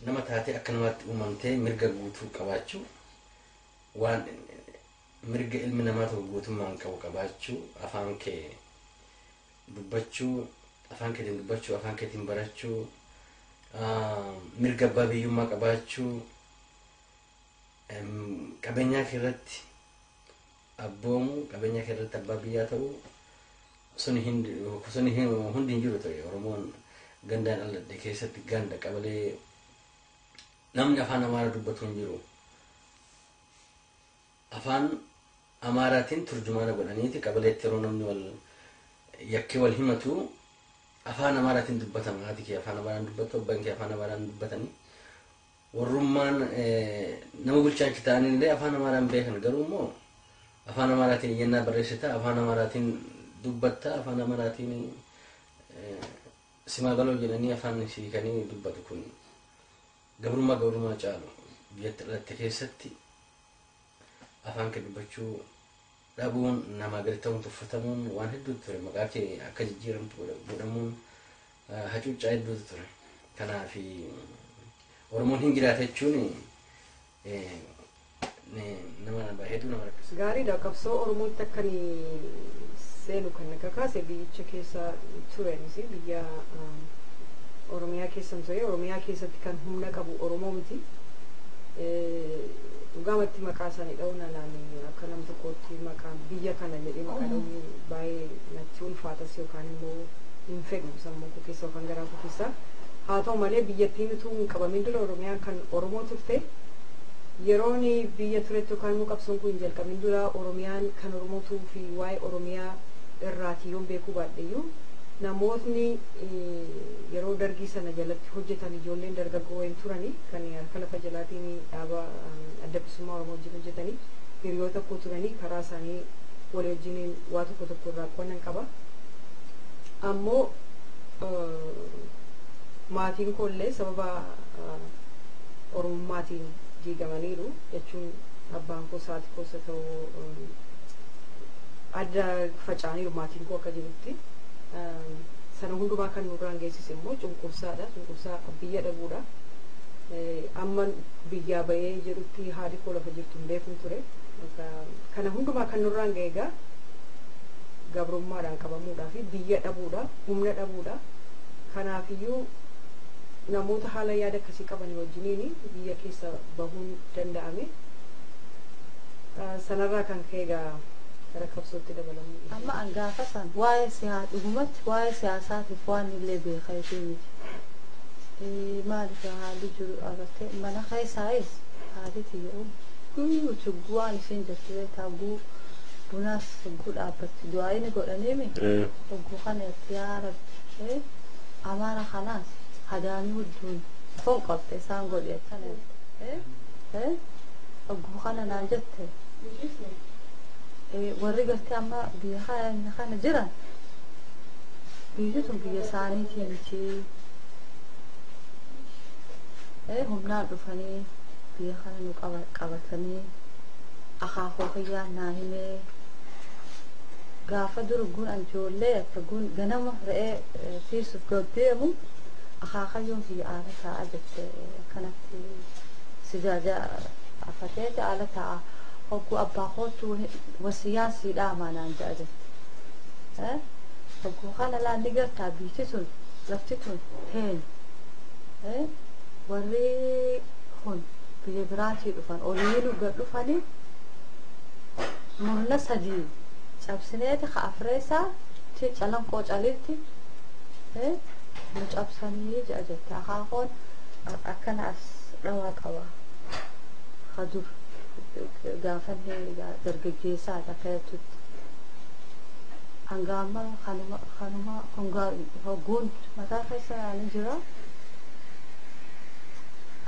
nama taatee akkanumatti uumamtee mirga guutuu qabaachuu waan mirga ilmi namaa tokko guutummaan qabu qabaachuu afaan kee dubbachuu afaan keetiin dubbachuu afaan keetiin barachuu mirga abbaa biyyummaa qabaachuu qabeenyaa kee irratti abboomu qabeenyaa kee irratti abbaa biyyaa ta'uu suni hundi hin jiru ta'e Oromoon gandaan alladhe keessatti ganda qabalee namni afaan Amaaraa dubbatu hin jiru. Afaan Amaaraatiin turjumaana godhaniiti qabaleetti yeroo namni wal yakkee wal himatu afaan Amaaraatiin dubbatama. Haati kee afaan Amaaraan dubbatu, abbaan kee afaan Amaaraan dubbatanii warrummaan nama bulchaan ta'anii illee afaan Amaaraan beekan garuu immoo afaan Amaaraatiin iyyannaa barreessita, afaan Amaaraatiin dubbatta, afaan Amaaraatiin simaagaloo jedhanii afaan siikanii dubbatu kun gabrummaa caalu biyyatti dhatte keessatti afaan kee dubbachuu dhabuun nama gadi ta'uun tuffatamuun waan hedduutu ture. Maqaa kee akka jijjiiramtu godhamuun hacuuccaa hedduutu ture. Kanaaf Oromoon hin jiraata jechuun nama hedduu nama rakkisa. Gaariidha. Qabsoo Oromootti akka seenu kan kakaase biyyicha keessa turenis biyya Oromiyaa keessa ture. Oromiyaa keessatti kan humna qabu Oromoo miti. Dhugaamatti maqaa isaanii dha'uun alaanii akka nam tokkootti maqaa biyya kana jedhee maqaa dha'uun baay'ee natti ulfaatas yookaan immoo hin fedhu sammuu koo keessa yookaan garaa koo keessa. Haa ta'u malee biyyattiin utuu hin qabamin dura Oromiyaan kan Oromoo turte yeroon biyya turetti yookaan immoo qabsoon kun hin jalqabin dura Oromiyaan kan Oromootuu fi waa'ee Oromiyaa irraati yoon beekuu baadheyyuu namootni yeroo dargii sana jalatti hojjetan ijoolleen dargaggoo wayin turanii kan harka lafa jalaatiin dhaaba adda bilisummaa Oromoo wajjin hojjetanii hiriyoota koo turanii karaa isaanii walii wajjiniin waa tokko irraa qo'annan qaba. Ammoo maatiin koollee sababa Oromummaatiin diigamaniiru jechuun abbaan koo saati koosa ta'uu adda faca'aniiru maatiin koo akka jirutti. Sana hundumaa kan nurraan geessise immoo cunqursaadha. Cunqursaa biyya dhabuudha. Amma biyyaa ba'ee jedhutti haadhi koo lafa jirtu hin beekun ture. Kana hundumaa kan nurraan ga'e egaa gabrummaadhaan qabamuudhaa fi biyya dhabuudha, humna dhabuudha. Kanaafiyyuu namoota haala yaada akkasii qabanii wajjiniin biyya keessa bahuun danda'ame. Sanarraa kan ka'e egaa rakabsootti dabalamu. Amma angaafa san waa'ee siyaasaatiif waan illee beekaytii miti. Maaliif haalli jiru agartee mana keessaayis haalitti yeroo guyyuu waan isheen jirtu taaguu bunaas hogguu dhaabbatti du'aayini godhaniimi hogguu kana itti yaarabbe Amaara kanaas hadaamii hedduun foon qabte isaan godhe akkana hogguu kana naan jette warri gartee amma biyya kana jiran biyyi tun biyya isaaniitii miti. Humnaan dhufanii biyya kana nu qabatanii akaakoo kiyyaan naa himee gaafa dura gun ijoollee akka gun ganama re'ee tiisuuf gabdeemu akaakayyoon biyya aala taa'a jette kanatti sijaaja afateeti aala taa'a. Hogguu abbaa kootu wasiyyaa siidhaa amaanaan ja'a jette. Hogguu kana laanni gartaa biyyi tun lafti tun heenu. Warri kun biyya biraatii dhufan oliinu gad dhufanii murna sadii cabsineeti ka afreessaa ti calanqoo calitti nu cabsanii ja'a jette. Akaakoon akkana as dhawaa qaba. Hadur gaafanne dargaggeessaa akka jettutti hanga amma kanuma hogguun mataa keessa ni jira.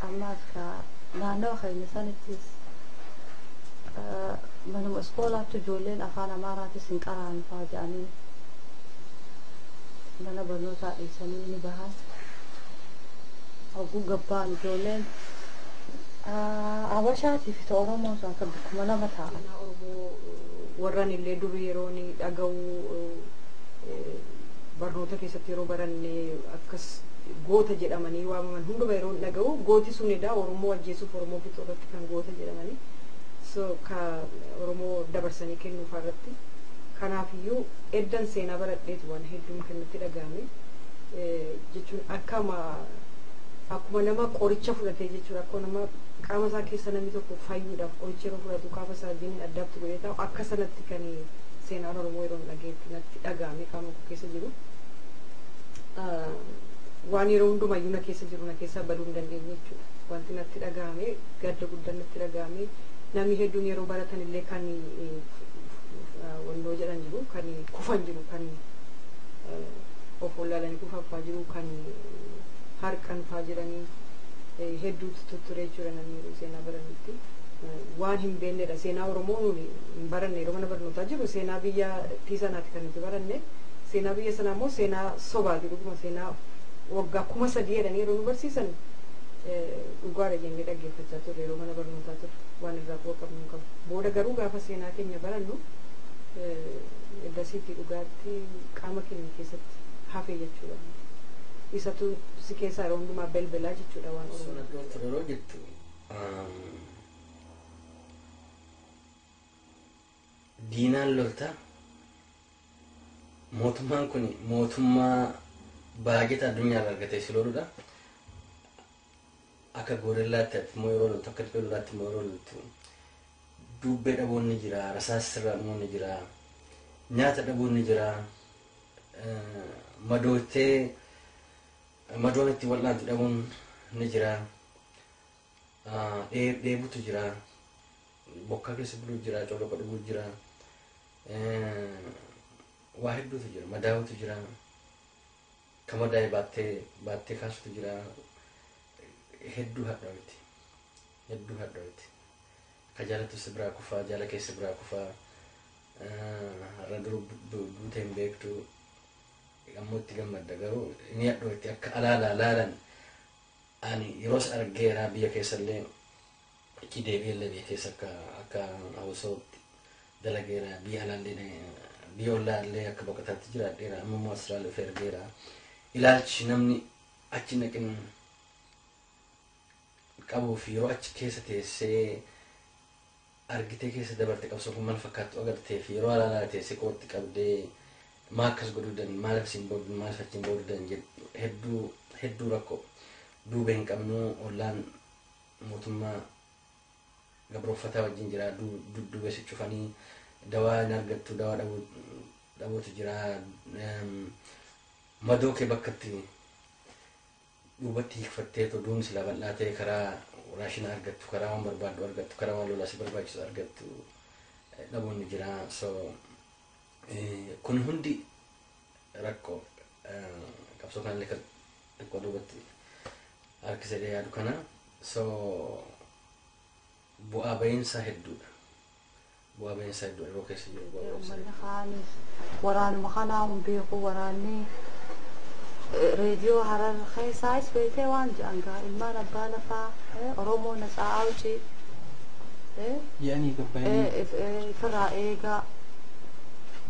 Ammaas ka naannawa keenya sanittis manuma iskoolaatti ijoolleen afaan Amaaraatis hin qaraan fa'aa jedhanii mana barnootaa dhiisanii ni bahan. Hogguu gabbaan ijoolleen Abashaatii fi Oromoo isaa akka bakkuma lama ta'a. Seenaa Oromoo warraan illee dur yeroo ni dhaga'u barnoota keessatti yeroo baranne akkas goota jedhamanii waamaman hunduma yeroo dhaga'u gooti sunidha Oromoo ajjeesuuf Oromoo fixuu irratti kan goota jedhamanii so ka Oromoo dabarsanii kennuuf irratti kanaafiyyuu eddan seenaa baradheetu waan hedduun kan natti dhaga'ame jechuun akkuma nama qoricha fudhatee jechuudha akkuma nama qaama isaa keessa namni tokko fayyuudhaaf qoricha yeroo fudhatu qaama isaa diin addaatti godhee ta'u akka sanatti kan seenaan Oromoo yeroo dhageetti natti dhaga'ame qaama koo keessa jiru waan yeroo hundumayyuu na keessa jiru na keessaa baduu hin dandeenye jechuudha wanti natti dhaga'ame gadda guddaan natti dhaga'ame namni hedduun yeroo baratan illee kan wannoo jedhan jiru kan kufan jiru kan of wallaalanii kufaffaa jiru kan harqanfaa jiranii hedduutu tutturee jechuudha namni yeroo seenaa baranitti waan hin beennedha seenaa Oromoo nuuni hin baranne yeroo mana barnootaa jiru seenaa biyyattii sanaati kan nuti baranne seenaa biyya sanaa immoo seenaa sobaati dhuguma seenaa waggaa 3,000 jedhanii yeroo nu barsiisan dhugaadha jennee dhaggeeffachaa turre yeroo mana barnootaa turre waan irraa quba qabnu hin qabu booda garuu gaafa seenaa keenya barannu eddasiitti dhugaatti qaama keenya keessatti hafe jechuudha isatu si keessaa yeroo hundumaa belbelaa jechuudha waan Oromoo yeroo jettu diinaan lolta mootummaan kun mootummaa baay'ata addunyaa argatee si loludha akka goorillaatti immoo yeroo loltu akka lolaatti immoo yeroo loltu dubbee dhabuun ni jira rasaas sirraa dhabuun ni jira nyaata dhabuun ni jira madoon itti wal'aantu dhabuun ni jira dheebutu jira bokkaa keessa buluu jira coloqa dhuguu jira waa hedduutu jira madaa'utu jira kama daa'e baattee kaasutu jira hedduu hadhaawiti ka jaalatu si biraa kufaa jaala keessa biraa kufaa har'a duruu duute hin beektu ammoo itti gammadda garuu ni hadhaawiti akka alaalaa ani yeroos argeera biyya keessallee itti deebi'ellee biyya keessa akka hawasootti dalageera biyya alaallee biyya ollaallee akka boqotaatti jiraadheera ammoo Austraaliyaa of ergeera ilaalchi namni achi naqin qabuuf yeroo achi keessa teessee argitee keessa dabarte qabsoo kun maal fakkaattu agartee fi yeroo alaalaa teessee kootti qabdee maa akkas godhuu dan maal akkasiin booddan maal fachiin booduu dan hedduu rakkoo duube hin qabnu ollaan mootummaa gabrooffataa wajjin jira duube si cufanii dawaa hin argattu dawaa dhabuutu jira madoo kee bakkatti duubatti hiikfattee duun sila bal'aa ta'e karaa raashina argattu karaa waan barbaaddu argattu karaa waan lolaa si barbaachisu argattu dhabuun ni jira so kun hundi rakkoo qabsoo kanallee kan xiqqoo duubatti harkisedee yaadu kana so bu'aa ba'iinsa hedduudha yeroo keessa jiru bu'aa ba'iinsa waraanuma kanaa hin beeku waraanni reediyoo harar keessaayis beekee waan jedhangaa ilmaan abbaa lafaa Oromoo nasaa awci firraa eegaa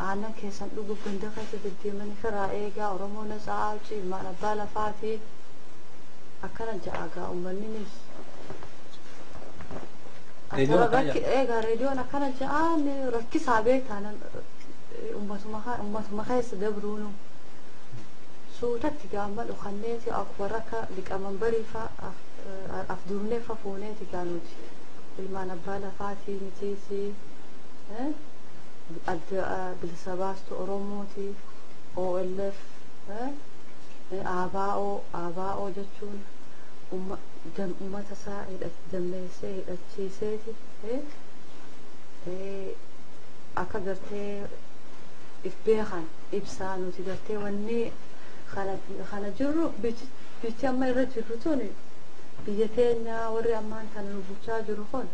aannan keessan dhuguuf ganda keessa deddeemanii firraa eegaa Oromoo nasaa awci ilmaan abbaa lafaati akkana jedhagaa uummanninis eegaa reediyoon akkana jedhaan rakkisaa beektaan ummatuma keessa dabruunu suutatti gaamma dhukanneeti warra akka liqaman bariifa afdurneefa fuuneeti gaanuti ilmaan abbaa lafaatii mitiisi bilisa baastu Oromooti OLF ABO jechuun ummata isaa dammeessee hidhachiiseeti akka gartee if beekan ibsaa nuti gartee wanni kana jirru bichi amma irra jirru tun biyya keenya warri ammaan kana nu bulchaa jiru kun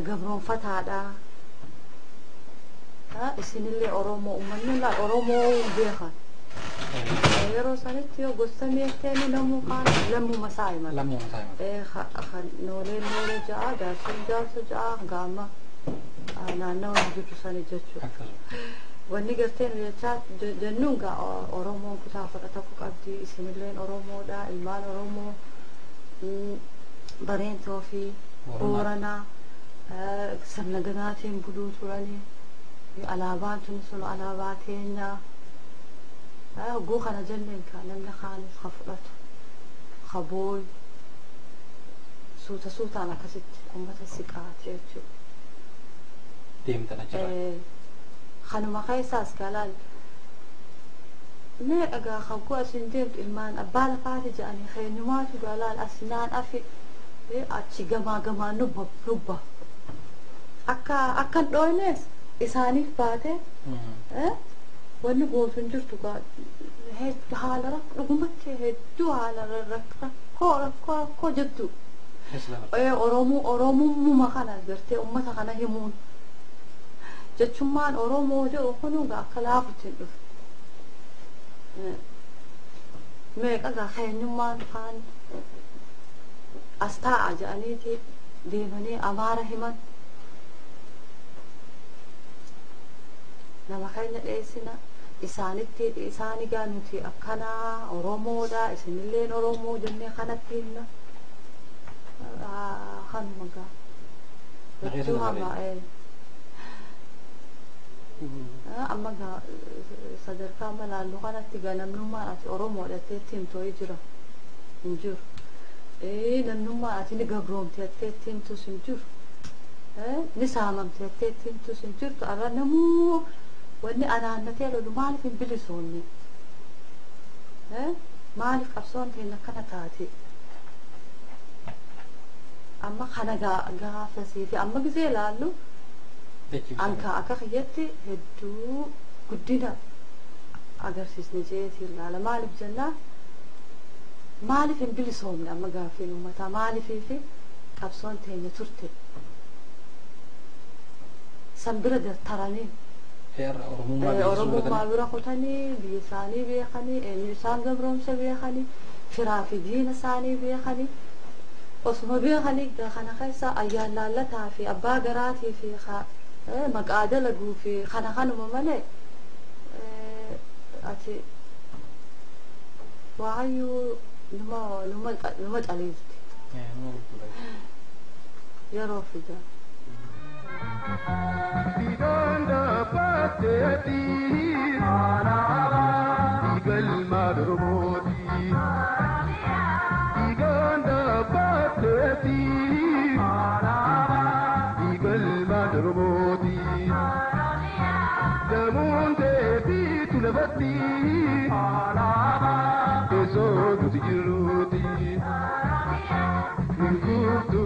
gabroonfataadha isinillee Oromoo uummanni Oromoo beekan yeroo sanitti yoo gosa meeshaanii namuu kaan lammuu masaa'ima. Lammuu masaa'ima. Noolee ja'a jaarsa ja'a gaama naannawaa jiru sani jechuudha. Wanni gartee nu jechaa jennuun gaa Oromoon kutaa fudhatamu qabdi isinilleen Oromoodha ilmaan Oromoo Bareentoo fi Booranaa sirna ganaatiin buluu turanii alaabaan tun sun alaabaa keenyaa. Hogguu kana jenneen ka namni kaanis ka fudhatu ka booyu suutaan akkasitti uummata siqaati jechuudha. Deemtan achirraa. Kanuma keessaas galaan mee dhagaa hogguu asin deemtu ilmaan abbaa lafaati jedhanii keenyumaatu galaan asinaan afi achi gamaa nubba akkan dhooynees isaaniif baate wanni gootuun jirtu haala dhugumatti hedduu haala rakkoo jettu Oromummuma kana gartee uummata kana himuun jechummaan Oromoo jedhu kunuun akka laafutti hin dhufu meeqa gaa keenyummaan kaan as taa'a jedhaniiti deemanii Amaara himan nama keenya dheessina isaanii gaa nuti akkanaa Oromoodha isinilleen Oromoo jennee kanatti himna kanuma gaa hedduu hamaa amma gaa sadarkaa malaallu kanatti gaa namnummaan ati Oromoodha teetti himtooyi jira hin jiru namnummaan ati ni gabroomte teetti himtus hin jiru ni saamamte teetti himtus hin jirtu arra namuu wanni anaannatee lolu maaliif hin bilisoonni maaliif qabsoon keenya akkana taate amma kana gaafasii fi amma gisee ilaallu anka akka kiyyatti hedduu guddina agarsiisne jeetii ilaala maaliif jennaan maaliif hin bilisoomne amma gaaffiin uummataa maaliifii fi qabsoon teenya turte san bira taranii Oromummaa bira kutanii biyya isaanii beekanii eenyu isaan gabroomsa beekanii firaa fi diina isaanii beekanii osuma beekanii kana keessa ayyaan laallataa fi abbaa garaatii fi maqaa dalaguu fi kanuma malee ati waayyuu numa caliifti yeroo fidaa. Diganda pateti Araba Digal madrumoti Diganda pateti Araba Digal madrumoti Damunde bitulabati Araba Eso dutiruti Ninkutu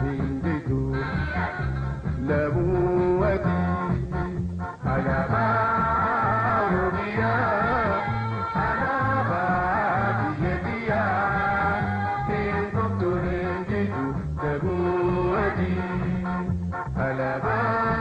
Ninkitu لبوتي على بابيا على بابيتيا إن كنت نجد لبوتي على بابيا